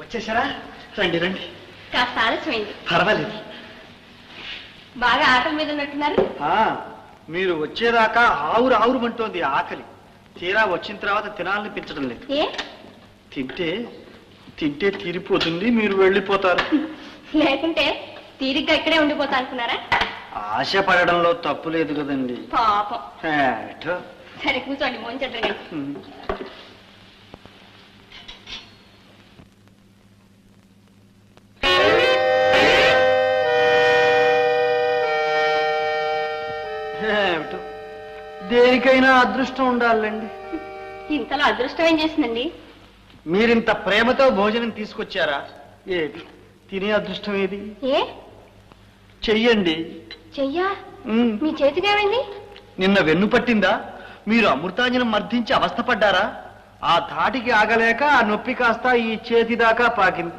వచ్చేసారా? రండి రండి. కాస్త ఆలస్యమైంది. పర్వాలేదు. బాగా ఆకలి మీద ఉన్నట్టున్నారు. మీరు వచ్చేదాకా ఆవురు ఆవురుమంటోంది ఆకలి. తీరా వచ్చిన తర్వాత తినాలనిపించడం లేదు. ఏ తింటే తింటే తీరిపోతుంది, మీరు వెళ్ళిపోతారు. లేకుంటే తీరిగ్గా ఇక్కడే ఉండిపోతా అనుకున్నారా? ఆశ పడడంలో తప్పు లేదు కదండి. పాపం. ఏటో. సరే కూర్చోండి, భోంచేద్దరు. ఏమిటో దేనికైనా అదృష్టం ఉండాలండి. ఇంతలో అదృష్టం ఏం చేసిందండి? మీరింత ప్రేమతో భోజనం తీసుకొచ్చారా? ఏది తినే అదృష్టం ఏది? ఏ చెయ్యండి. చెయ్యా? మీ చేతికేమైంది? నిన్న వెన్ను పట్టిందా? మీరు అమృతాంజనం మర్దించి అవస్థపడ్డారా? ఆ ధాటికి ఆగలేక ఆ నొప్పి కాస్త ఈ చేతి దాకా పాకింది.